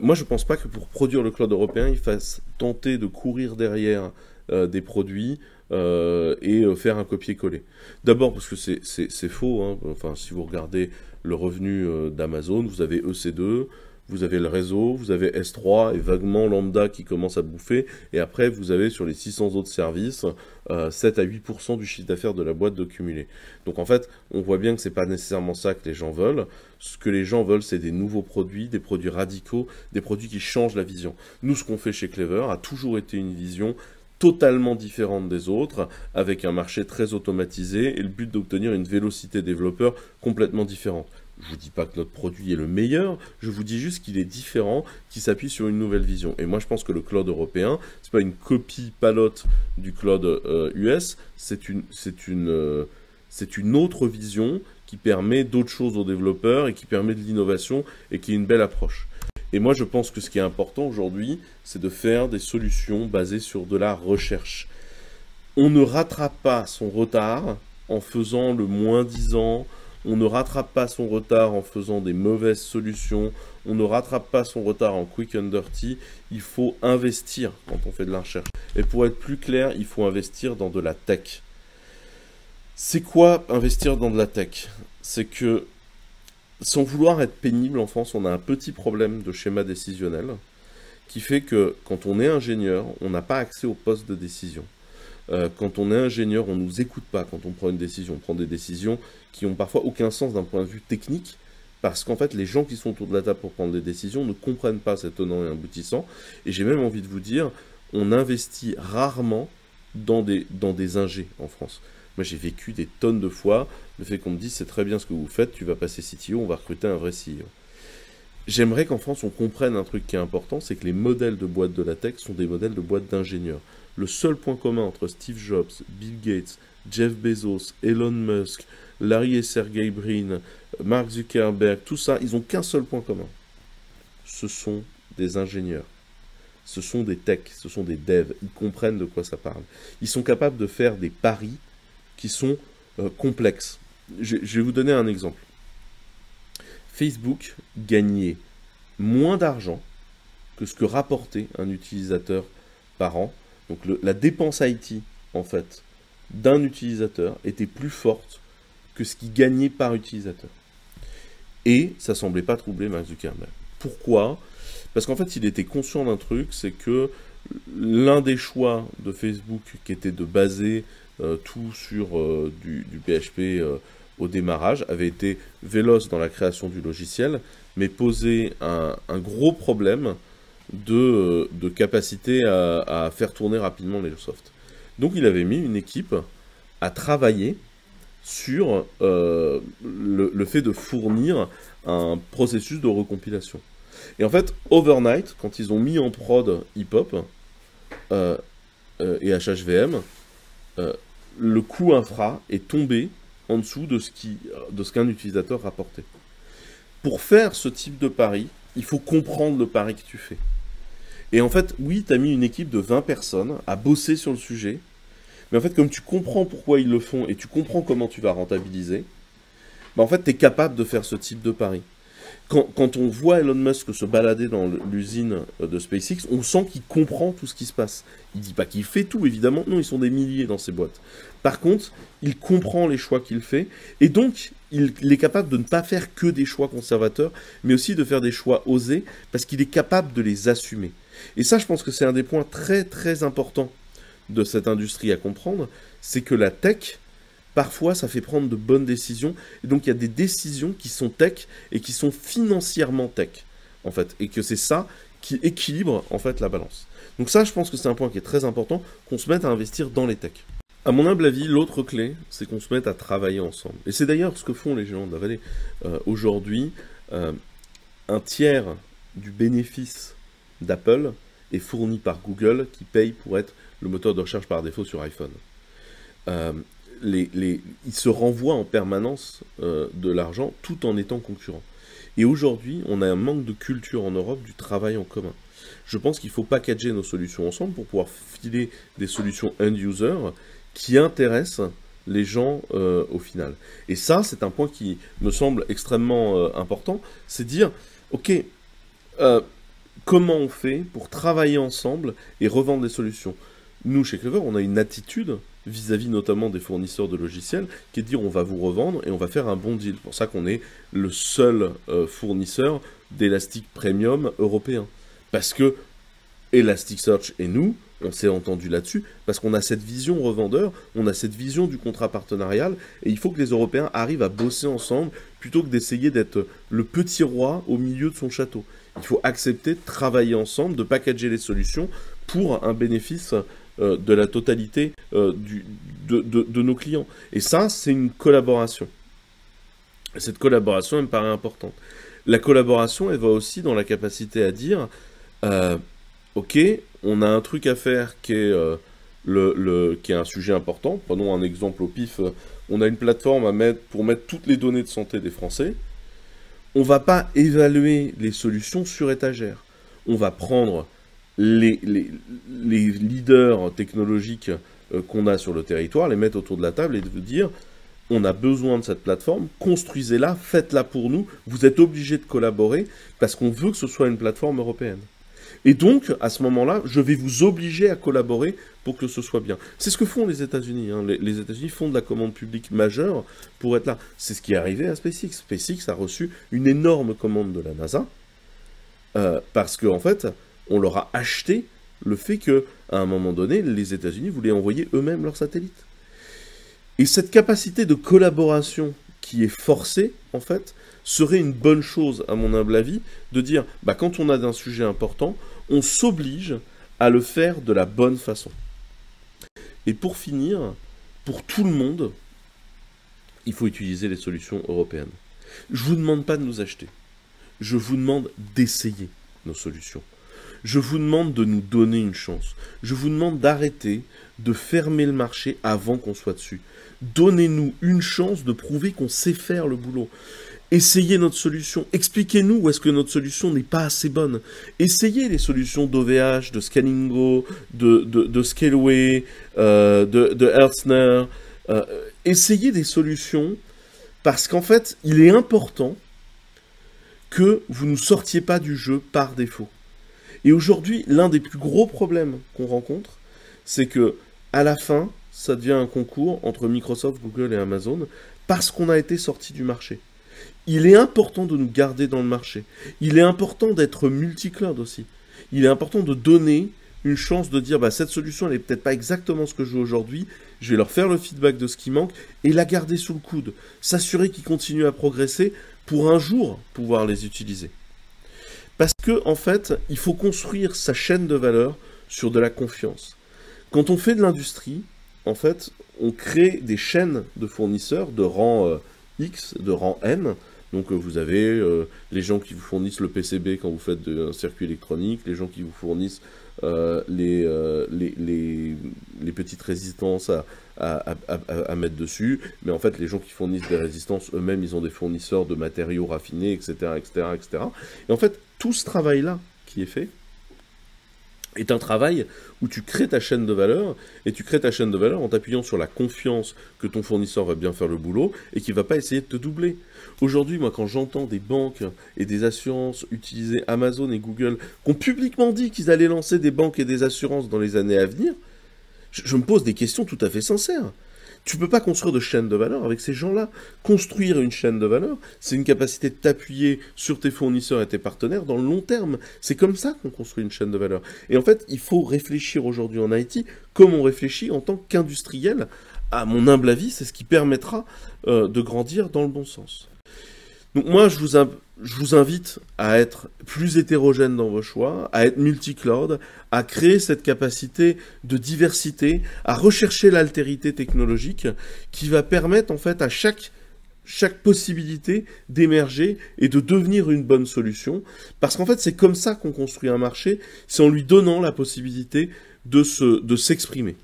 Moi, je ne pense pas que pour produire le cloud européen, il fasse tenter de courir derrière des produits et faire un copier-coller. D'abord parce que c'est faux, hein. Enfin, si vous regardez le revenu d'Amazon, vous avez EC2, vous avez le réseau, vous avez S3 et vaguement Lambda qui commence à bouffer, et après vous avez sur les 600 autres services 7 à 8% du chiffre d'affaires de la boîte de cumulé. Donc en fait, on voit bien que c'est pas nécessairement ça que les gens veulent. Ce que les gens veulent, c'est des nouveaux produits, des produits radicaux, des produits qui changent la vision. Nous, ce qu'on fait chez Clever a toujours été une vision totalement différente des autres, avec un marché très automatisé et le but d'obtenir une vélocité développeur complètement différente. Je ne vous dis pas que notre produit est le meilleur, je vous dis juste qu'il est différent, qu'il s'appuie sur une nouvelle vision. Et moi, je pense que le cloud européen, c'est pas une copie palote du cloud US, c'est une autre vision qui permet d'autres choses aux développeurs et qui permet de l'innovation et qui est une belle approche. Et moi, je pense que ce qui est important aujourd'hui, c'est de faire des solutions basées sur de la recherche. On ne rattrape pas son retard en faisant le moins-disant, on ne rattrape pas son retard en faisant des mauvaises solutions, on ne rattrape pas son retard en quick and dirty, il faut investir quand on fait de la recherche. Et pour être plus clair, il faut investir dans de la tech. C'est quoi investir dans de la tech? C'est que, sans vouloir être pénible en France, on a un petit problème de schéma décisionnel qui fait que quand on est ingénieur, on n'a pas accès au poste de décision. Quand on est ingénieur, on ne nous écoute pas quand on prend une décision. On prend des décisions qui n'ont parfois aucun sens d'un point de vue technique, parce qu'en fait, les gens qui sont autour de la table pour prendre des décisions ne comprennent pas cet tenant et aboutissant. Et j'ai même envie de vous dire, on investit rarement dans des ingés en France. Moi, j'ai vécu des tonnes de fois le fait qu'on me dise « c'est très bien ce que vous faites, tu vas passer CTO, on va recruter un vrai CEO ». J'aimerais qu'en France, on comprenne un truc qui est important, c'est que les modèles de boîtes de la tech sont des modèles de boîtes d'ingénieurs. Le seul point commun entre Steve Jobs, Bill Gates, Jeff Bezos, Elon Musk, Larry et Sergey Brin, Mark Zuckerberg, tout ça, ils n'ont qu'un seul point commun. Ce sont des ingénieurs. Ce sont des techs, ce sont des devs. Ils comprennent de quoi ça parle. Ils sont capables de faire des paris qui sont complexes. Je vais vous donner un exemple. Facebook gagnait moins d'argent que ce que rapportait un utilisateur par an. Donc la dépense IT, en fait, d'un utilisateur était plus forte que ce qu'il gagnait par utilisateur. Et ça semblait pas troubler Mark Zuckerberg. Pourquoi? Parce qu'en fait, il était conscient d'un truc, c'est que l'un des choix de Facebook, qui était de baser tout sur du PHP au démarrage, avait été véloce dans la création du logiciel, mais posait un gros problème de capacité à faire tourner rapidement les softs. Donc il avait mis une équipe à travailler sur le fait de fournir un processus de recompilation. Et en fait, overnight, quand ils ont mis en prod hip-hop et HHVM, le coût infra est tombé en dessous de ce qu'un utilisateur rapportait. Pour faire ce type de pari, il faut comprendre le pari que tu fais. Et en fait, oui, tu as mis une équipe de 20 personnes à bosser sur le sujet, mais en fait, comme tu comprends pourquoi ils le font et tu comprends comment tu vas rentabiliser, bah en fait, tu es capable de faire ce type de pari. Quand on voit Elon Musk se balader dans l'usine de SpaceX, on sent qu'il comprend tout ce qui se passe. Il dit pas qu'il fait tout, évidemment, non, ils sont des milliers dans ces boîtes. Par contre, il comprend les choix qu'il fait, et donc il est capable de ne pas faire que des choix conservateurs, mais aussi de faire des choix osés, parce qu'il est capable de les assumer. Et ça, je pense que c'est un des points très très importants de cette industrie à comprendre, c'est que la tech, parfois, ça fait prendre de bonnes décisions. Et donc, il y a des décisions qui sont tech et qui sont financièrement tech, en fait. Et que c'est ça qui équilibre, en fait, la balance. Donc ça, je pense que c'est un point qui est très important, qu'on se mette à investir dans les techs. À mon humble avis, l'autre clé, c'est qu'on se mette à travailler ensemble. Et c'est d'ailleurs ce que font les géants de la vallée. Aujourd'hui, un tiers du bénéfice d'Apple est fourni par Google, qui paye pour être le moteur de recherche par défaut sur iPhone. Ils se renvoient en permanence de l'argent tout en étant concurrents. Et aujourd'hui, on a un manque de culture en Europe du travail en commun. Je pense qu'il faut packager nos solutions ensemble pour pouvoir filer des solutions end-user qui intéressent les gens au final. Et ça, c'est un point qui me semble extrêmement important, c'est dire, ok, comment on fait pour travailler ensemble et revendre des solutions? Nous, chez Clever, on a une attitude vis-à-vis notamment des fournisseurs de logiciels, qui est de dire on va vous revendre et on va faire un bon deal. C'est pour ça qu'on est le seul fournisseur d'Elastic Premium européen. Parce que Elasticsearch et nous, on s'est entendu là-dessus, parce qu'on a cette vision revendeur, on a cette vision du contrat partenarial, et il faut que les Européens arrivent à bosser ensemble, plutôt que d'essayer d'être le petit roi au milieu de son château. Il faut accepter de travailler ensemble, de packager les solutions pour un bénéfice de la totalité de nos clients. Et ça, c'est une collaboration. Cette collaboration, elle me paraît importante. La collaboration, elle va aussi dans la capacité à dire, ok, on a un truc à faire qui est, qui est un sujet important. Prenons un exemple au pif. On a une plateforme à mettre pour mettre toutes les données de santé des Français. On ne va pas évaluer les solutions sur étagère. On va prendre les leaders technologiques qu'on a sur le territoire, les mettre autour de la table et de vous dire on a besoin de cette plateforme, construisez-la, faites-la pour nous, vous êtes obligés de collaborer parce qu'on veut que ce soit une plateforme européenne. Et donc, à ce moment-là, je vais vous obliger à collaborer pour que ce soit bien. C'est ce que font les États-Unis. Hein. Les États-Unis font de la commande publique majeure pour être là. C'est ce qui est arrivé à SpaceX. SpaceX a reçu une énorme commande de la NASA parce qu'en fait, on leur a acheté le fait qu'à un moment donné, les États-Unis voulaient envoyer eux-mêmes leurs satellites. Et cette capacité de collaboration qui est forcée, en fait, serait une bonne chose, à mon humble avis, de dire, bah, quand on a un sujet important, on s'oblige à le faire de la bonne façon. Et pour finir, pour tout le monde, il faut utiliser les solutions européennes. Je ne vous demande pas de nous acheter. Je vous demande d'essayer nos solutions. Je vous demande de nous donner une chance. Je vous demande d'arrêter de fermer le marché avant qu'on soit dessus. Donnez-nous une chance de prouver qu'on sait faire le boulot. Essayez notre solution. Expliquez-nous où est-ce que notre solution n'est pas assez bonne. Essayez les solutions d'OVH, de Scalingo, de Scaleway, de Healthner. Essayez des solutions parce qu'en fait, il est important que vous ne sortiez pas du jeu par défaut. Et aujourd'hui, l'un des plus gros problèmes qu'on rencontre, c'est que à la fin, ça devient un concours entre Microsoft, Google et Amazon parce qu'on a été sorti du marché. Il est important de nous garder dans le marché. Il est important d'être multi-cloud aussi. Il est important de donner une chance de dire bah, cette solution, elle n'est peut-être pas exactement ce que je veux aujourd'hui. Je vais leur faire le feedback de ce qui manque et la garder sous le coude. S'assurer qu'ils continuent à progresser pour un jour pouvoir les utiliser. Parce que, en fait, il faut construire sa chaîne de valeur sur de la confiance. Quand on fait de l'industrie, en fait, on crée des chaînes de fournisseurs de rang X, de rang N. Donc vous avez les gens qui vous fournissent le PCB quand vous faites un circuit électronique, les gens qui vous fournissent les petites résistances à mettre dessus, mais en fait les gens qui fournissent des résistances eux-mêmes, ils ont des fournisseurs de matériaux raffinés, etc., etc., etc. Et en fait, tout ce travail-là qui est fait, est un travail où tu crées ta chaîne de valeur, et tu crées ta chaîne de valeur en t'appuyant sur la confiance que ton fournisseur va bien faire le boulot, et qu'il ne va pas essayer de te doubler. Aujourd'hui, moi, quand j'entends des banques et des assurances utiliser Amazon et Google, qui ont publiquement dit qu'ils allaient lancer des banques et des assurances dans les années à venir, je me pose des questions tout à fait sincères. Tu peux pas construire de chaîne de valeur avec ces gens-là. Construire une chaîne de valeur, c'est une capacité de t'appuyer sur tes fournisseurs et tes partenaires dans le long terme. C'est comme ça qu'on construit une chaîne de valeur. Et en fait, il faut réfléchir aujourd'hui en IT comme on réfléchit en tant qu'industriel. À mon humble avis, c'est ce qui permettra de grandir dans le bon sens. Donc moi, je vous invite à être plus hétérogène dans vos choix, à être multi-cloud, à créer cette capacité de diversité, à rechercher l'altérité technologique qui va permettre en fait à chaque possibilité d'émerger et de devenir une bonne solution. Parce qu'en fait, c'est comme ça qu'on construit un marché, c'est en lui donnant la possibilité de s'exprimer.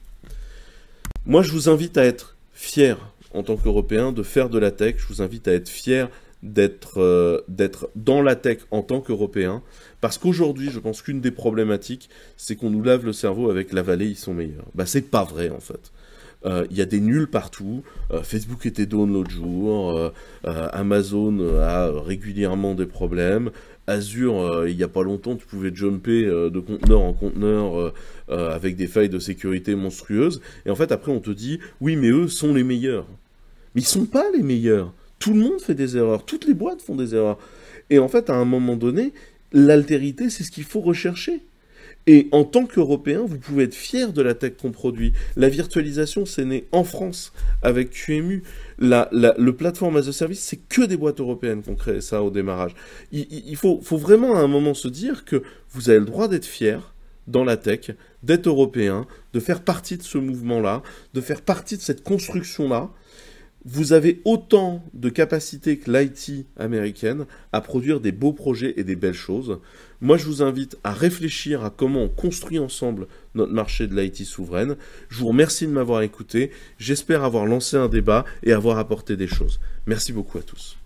Moi, je vous invite à être fier en tant qu'Européen de faire de la tech, je vous invite à être fier d'être dans la tech en tant qu'Européen, parce qu'aujourd'hui, je pense qu'une des problématiques, c'est qu'on nous lave le cerveau avec la vallée, ils sont meilleurs. Bah, c'est pas vrai, en fait. Il y a des nuls partout. Facebook était down l'autre jour. Amazon a régulièrement des problèmes. Azure, il n'y a pas longtemps, tu pouvais jumper de conteneur en conteneur avec des failles de sécurité monstrueuses. Et en fait, après, on te dit, oui, mais eux sont les meilleurs. Mais ils sont pas les meilleurs. Tout le monde fait des erreurs, toutes les boîtes font des erreurs. Et en fait, à un moment donné, l'altérité, c'est ce qu'il faut rechercher. Et en tant qu'Européen, vous pouvez être fier de la tech qu'on produit. La virtualisation, c'est né en France avec QEMU. Le Platform as a Service, c'est que des boîtes européennes qui ont créé ça au démarrage. Il faut vraiment à un moment se dire que vous avez le droit d'être fier dans la tech, d'être européen, de faire partie de ce mouvement-là, de faire partie de cette construction-là. Vous avez autant de capacité que l'IT américaine à produire des beaux projets et des belles choses. Moi, je vous invite à réfléchir à comment on construit ensemble notre marché de l'IT souveraine. Je vous remercie de m'avoir écouté. J'espère avoir lancé un débat et avoir apporté des choses. Merci beaucoup à tous.